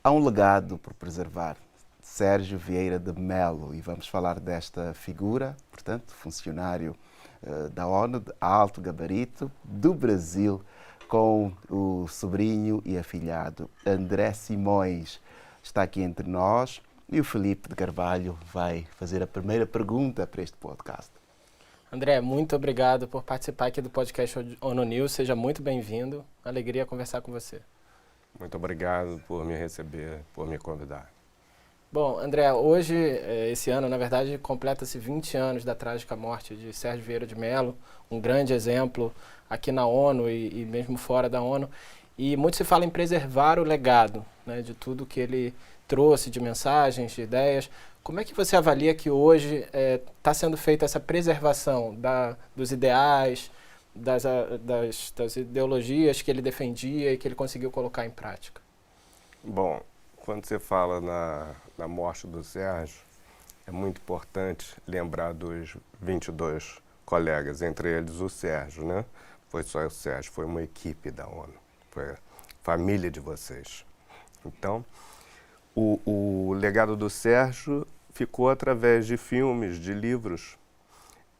Há um legado por preservar. Sérgio Vieira de Melo, e vamos falar desta figura, portanto, funcionário da ONU de alto gabarito do Brasil, com o sobrinho e afilhado André Simões. Está aqui entre nós e o Felipe de Carvalho vai fazer a primeira pergunta para este podcast. André, muito obrigado por participar aqui do podcast ONU News. Seja muito bem-vindo. Alegria conversar com você. Muito obrigado por me receber, por me convidar. Bom, André, hoje, esse ano, na verdade, completa-se 20 anos da trágica morte de Sérgio Vieira de Mello, um grande exemplo aqui na ONU e mesmo fora da ONU. E muito se fala em preservar o legado, né, de tudo que ele trouxe, de mensagens, de ideias. Como é que você avalia que hoje está sendo feita essa preservação dos ideais, das ideologias que ele defendia e que ele conseguiu colocar em prática? Bom, quando você fala na morte do Sérgio, é muito importante lembrar dos 22 colegas, entre eles o Sérgio, né? Foi só o Sérgio, foi uma equipe da ONU, foi a família de vocês. Então, o legado do Sérgio ficou através de filmes, de livros,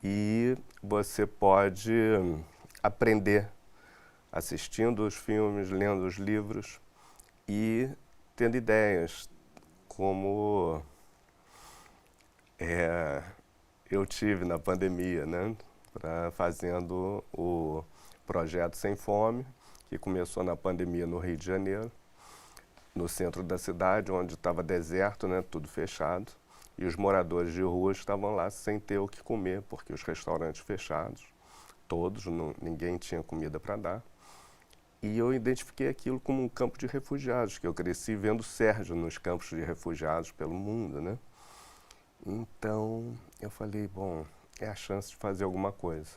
e você pode aprender assistindo os filmes, lendo os livros e tendo ideias, como eu tive na pandemia, né? Fazendo o projeto Sem Fome, que começou na pandemia no Rio de Janeiro, no centro da cidade, onde estava deserto, né? Tudo fechado. E os moradores de rua estavam lá sem ter o que comer, porque os restaurantes fechados, todos, ninguém tinha comida para dar. E eu identifiquei aquilo como um campo de refugiados, que eu cresci vendo Sérgio nos campos de refugiados pelo mundo, né? Então, eu falei, bom, é a chance de fazer alguma coisa.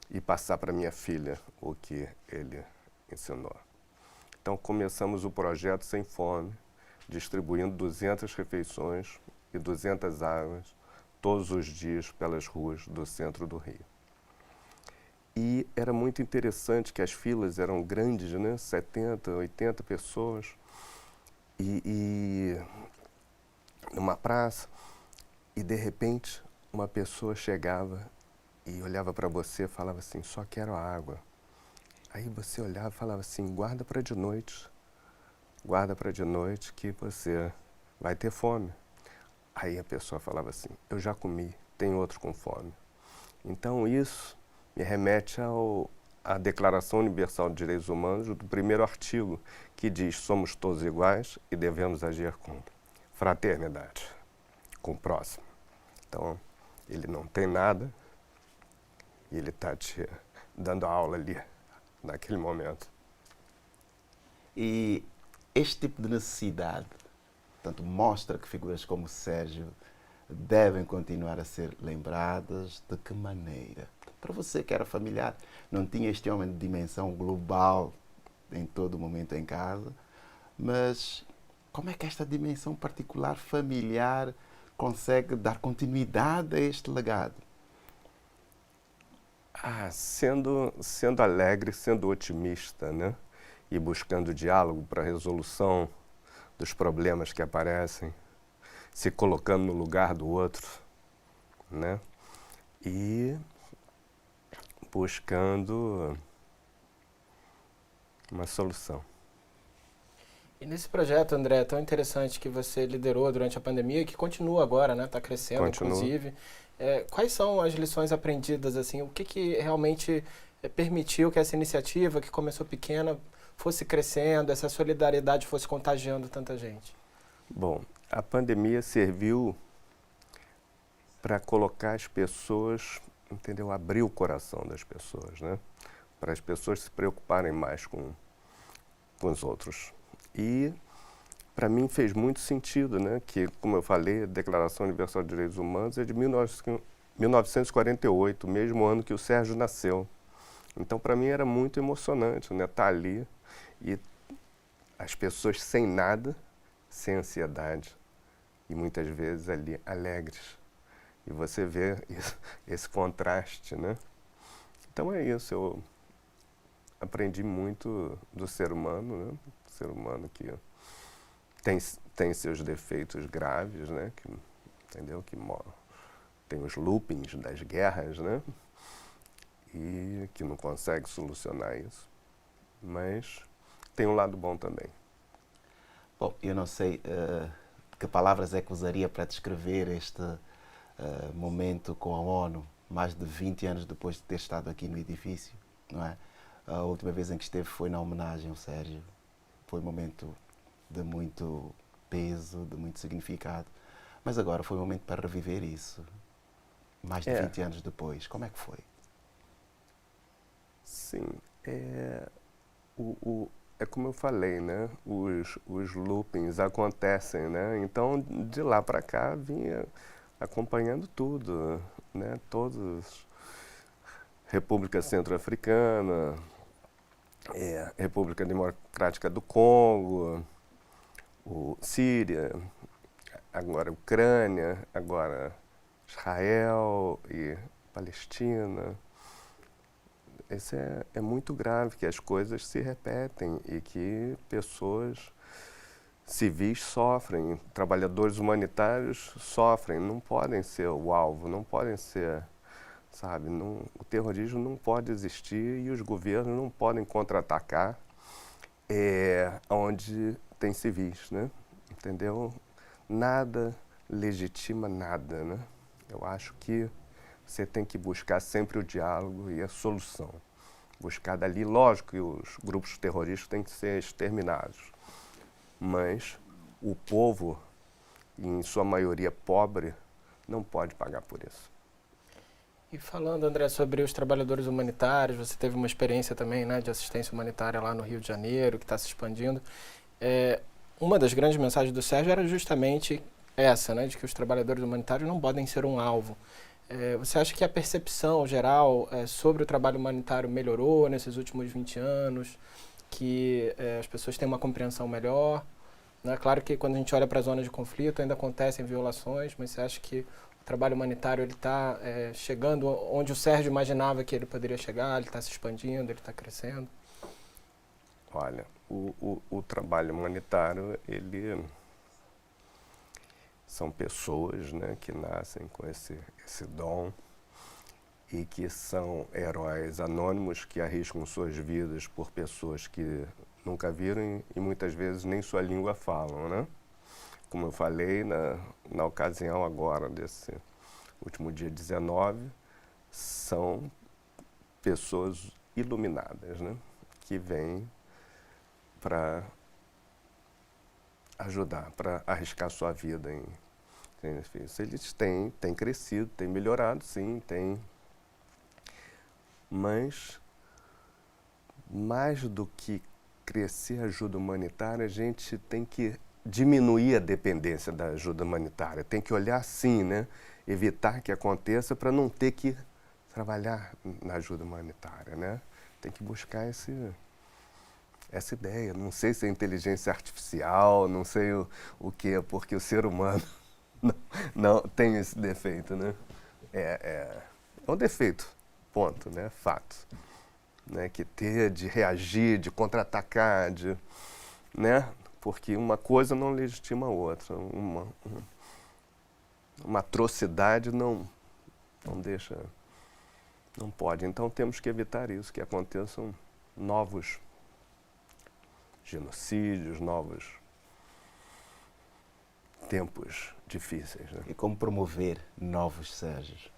E passar para minha filha o que ele ensinou. Então, começamos o projeto Sem Fome, distribuindo 200 refeições e 200 águas todos os dias pelas ruas do centro do Rio. E era muito interessante que as filas eram grandes, né? 70, 80 pessoas. E numa praça, e de repente uma pessoa chegava e olhava para você e falava assim, só quero água. Aí você olhava e falava assim, guarda para de noite que você vai ter fome. Aí a pessoa falava assim, eu já comi, tem outro com fome. Então isso me remete à Declaração Universal de Direitos Humanos, do primeiro artigo, que diz, somos todos iguais e devemos agir com fraternidade, com o próximo. Então, ele não tem nada e ele está te dando aula ali, naquele momento. E este tipo de necessidade, portanto, mostra que figuras como Sérgio devem continuar a ser lembradas. De que maneira? Para você que era familiar, não tinha este homem de dimensão global em todo momento em casa, mas como é que esta dimensão particular familiar consegue dar continuidade a este legado? Sendo alegre, sendo otimista, né? E buscando diálogo para a resolução dos problemas que aparecem, se colocando no lugar do outro, né? E buscando uma solução. E nesse projeto, André, é tão interessante que você liderou durante a pandemia e que continua agora, né? Está crescendo, inclusive. Quais são as lições aprendidas, assim? O que realmente permitiu que essa iniciativa, que começou pequena, fosse crescendo, essa solidariedade fosse contagiando tanta gente? Bom, a pandemia serviu para colocar as pessoas, entendeu? Abrir o coração das pessoas, né? Para as pessoas se preocuparem mais com os outros. E, para mim, fez muito sentido, né? Que, como eu falei, a Declaração Universal de Direitos Humanos é de 1948, mesmo ano que o Sérgio nasceu. Então, para mim, era muito emocionante, né? Estar ali e as pessoas sem nada, sem ansiedade, e muitas vezes ali alegres. E você vê esse contraste, né? Então é isso, eu aprendi muito do ser humano, né? Ser humano que tem, tem seus defeitos graves, né? Que, entendeu? Tem os loopings das guerras, né? E que não consegue solucionar isso. Mas tem um lado bom também. Bom, eu não sei que palavras é que usaria para descrever este momento com a ONU, mais de 20 anos depois de ter estado aqui no edifício, não é? A última vez em que esteve foi na homenagem ao Sérgio. Foi um momento de muito peso, de muito significado. Mas agora foi um momento para reviver isso, mais de 20 anos depois. Como é que foi? Sim, é como eu falei, né? Os loopings acontecem, né? Então, de lá para cá, vinha acompanhando tudo, né? Todos, República Centro-Africana, República Democrática do Congo, Síria, agora Ucrânia, agora Israel e Palestina. Isso é muito grave, que as coisas se repetem e que pessoas civis sofrem, trabalhadores humanitários sofrem, não podem ser o alvo, não podem ser, sabe, o terrorismo não pode existir e os governos não podem contra-atacar onde tem civis, né? Entendeu? Nada legitima nada, né? Eu acho que você tem que buscar sempre o diálogo e a solução. Buscar dali, lógico que os grupos terroristas têm que ser exterminados, mas o povo, em sua maioria pobre, não pode pagar por isso. E falando, André, sobre os trabalhadores humanitários, você teve uma experiência também, né, de assistência humanitária lá no Rio de Janeiro, que está se expandindo. Uma das grandes mensagens do Sérgio era justamente essa, né, de que os trabalhadores humanitários não podem ser um alvo. Você acha que a percepção geral sobre o trabalho humanitário melhorou nesses últimos 20 anos? Que as pessoas têm uma compreensão melhor? Né? Claro que quando a gente olha para a zona de conflito ainda acontecem violações, mas você acha que o trabalho humanitário está chegando onde o Sérgio imaginava que ele poderia chegar? Ele está se expandindo, ele está crescendo? Olha, o trabalho humanitário, ele... São pessoas, né, que nascem com esse dom e que são heróis anônimos que arriscam suas vidas por pessoas que nunca viram e muitas vezes nem sua língua falam, né? Como eu falei na ocasião agora desse último dia 19, são pessoas iluminadas, né, que vêm para ajudar, para arriscar sua vida em eles têm crescido, têm melhorado, sim, mas mais do que crescer a ajuda humanitária, a gente tem que diminuir a dependência da ajuda humanitária, tem que olhar sim, né? Evitar que aconteça para não ter que trabalhar na ajuda humanitária, né? Tem que buscar essa ideia. Não sei se é inteligência artificial, não sei o que é, porque o ser humano não tem esse defeito, né? É um defeito, ponto, né? Fato. Né? Que ter de reagir, de contra-atacar, né? Porque uma coisa não legitima a outra. Uma atrocidade não deixa, não pode. Então temos que evitar isso, que aconteçam novos genocídios, novos tempos difíceis. Né? E como promover novos Sérgios?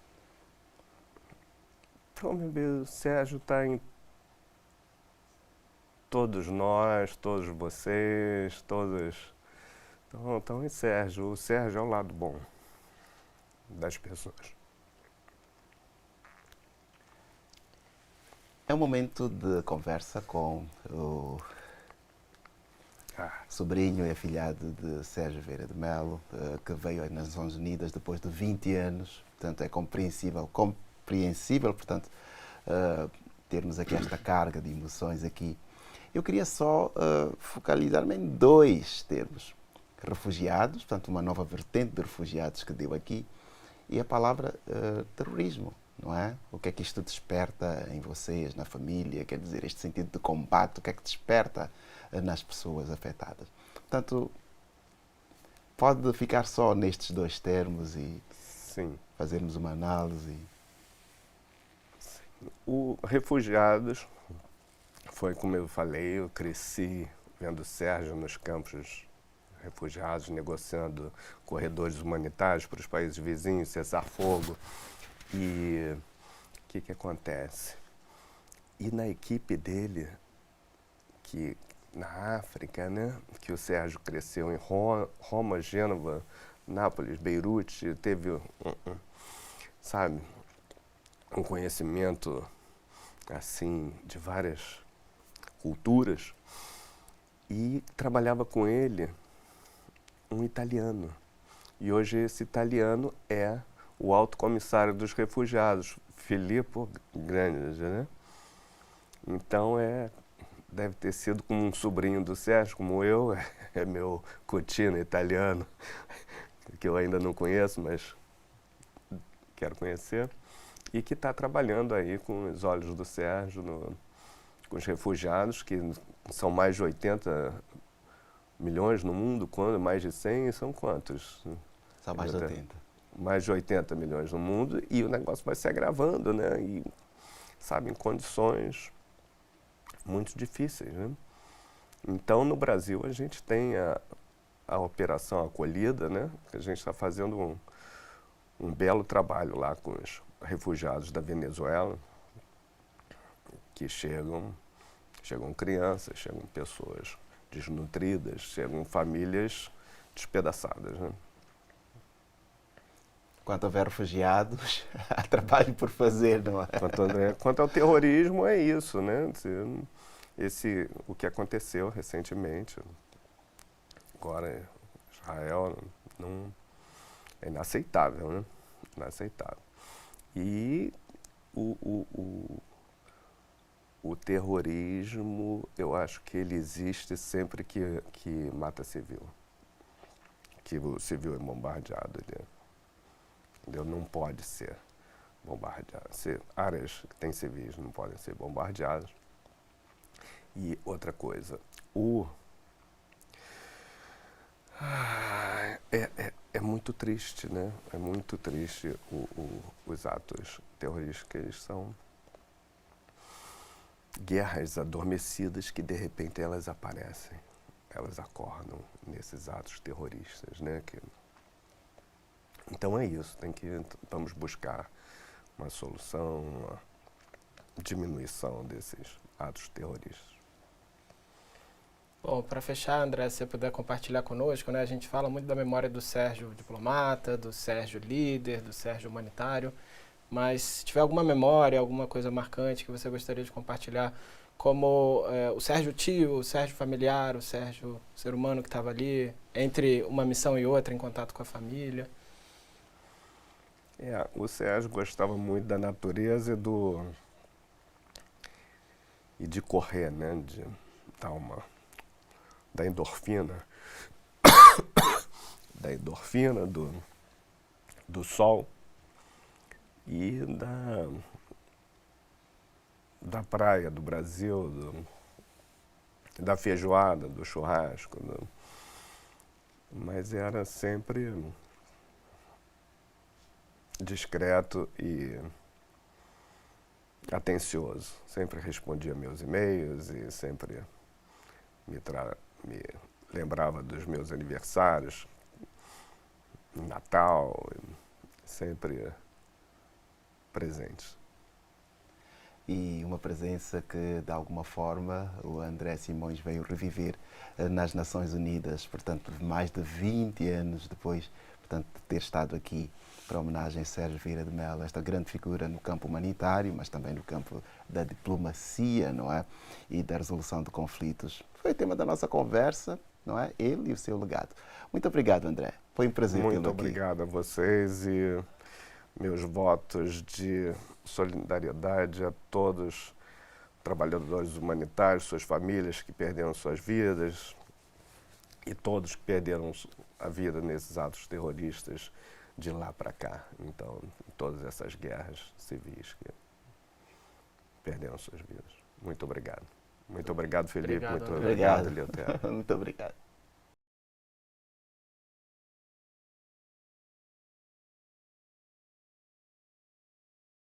Promover o Sérgio está em todos nós, todos vocês, todos. Então, em Sérgio. O Sérgio é o lado bom das pessoas. É um momento de conversa com o sobrinho e afilhado de Sérgio Vieira de Mello, que veio às Nações Unidas depois de 20 anos. Portanto, é compreensível, portanto, termos aqui esta carga de emoções aqui. Eu queria só focalizar-me em dois termos. Refugiados, portanto, uma nova vertente de refugiados que deu aqui, e a palavra terrorismo, não é? O que é que isto desperta em vocês, na família? Quer dizer, este sentido de combate, o que é que desperta nas pessoas afetadas? Portanto, pode ficar só nestes dois termos e Sim. fazermos uma análise? O refugiados foi como eu falei, eu cresci vendo o Sérgio nos campos refugiados, negociando corredores humanitários para os países vizinhos, cessar fogo. E o que acontece? E na equipe dele, que na África, né, que o Sérgio cresceu em Roma, Gênova, Nápoles, Beirute, teve sabe, um conhecimento assim de várias culturas, e trabalhava com ele um italiano. E hoje esse italiano é o alto comissário dos refugiados, Filippo Grandi, né? Então deve ter sido como um sobrinho do Sérgio, como eu, é meu cugino italiano, que eu ainda não conheço, mas quero conhecer, e que está trabalhando aí com os olhos do Sérgio, com os refugiados, que são mais de 80 milhões no mundo, mais de 100, são quantos? São mais de 80. Mais de 80 milhões no mundo, e o negócio vai se agravando, né? E, sabe, em condições muito difíceis, né? Então, no Brasil, a gente tem a Operação Acolhida, né? Que a gente está fazendo um belo trabalho lá com os refugiados da Venezuela, que chegam crianças, chegam pessoas desnutridas, chegam famílias despedaçadas, né? Quanto houver refugiados, há trabalho por fazer, não é? Quanto ao terrorismo, é isso, né? O que aconteceu recentemente, agora Israel, é inaceitável, né? Inaceitável. E o terrorismo, eu acho que ele existe sempre que mata civil. Que o civil é bombardeado. Entendeu? Não pode ser bombardeado. Áreas que têm civis não podem ser bombardeadas. E outra coisa, é muito triste, né? É muito triste os atos terroristas, que eles são guerras adormecidas que de repente elas aparecem, elas acordam nesses atos terroristas, né? Então é isso, vamos buscar uma solução, uma diminuição desses atos terroristas. Bom, para fechar, André, se você puder compartilhar conosco, né? A gente fala muito da memória do Sérgio diplomata, do Sérgio líder, do Sérgio humanitário, mas se tiver alguma memória, alguma coisa marcante que você gostaria de compartilhar, como o Sérgio tio, o Sérgio familiar, o Sérgio ser humano que estava ali, entre uma missão e outra, em contato com a família. O Sérgio gostava muito da natureza e de correr, né? De dar da endorfina, do sol e da praia, do Brasil, da feijoada, do churrasco. Mas era sempre discreto e atencioso. Sempre respondia meus e-mails e sempre me lembrava dos meus aniversários, Natal, sempre presente. E uma presença que, de alguma forma, o André Simões veio reviver nas Nações Unidas, portanto, mais de 20 anos depois, portanto, de ter estado aqui para a homenagem a Sérgio Vieira de Mello, esta grande figura no campo humanitário, mas também no campo da diplomacia, não é? E da resolução de conflitos. Foi o tema da nossa conversa, não é? Ele e o seu legado. Muito obrigado, André. Foi um prazer tê-lo aqui. Muito obrigado a vocês e meus votos de solidariedade a todos os trabalhadores humanitários, suas famílias que perderam suas vidas e todos que perderam a vida nesses atos terroristas de lá para cá. Então, todas essas guerras civis que perderam suas vidas. Muito obrigado. Muito obrigado, Felipe. Obrigado, muito obrigado, Leotério. Muito obrigado.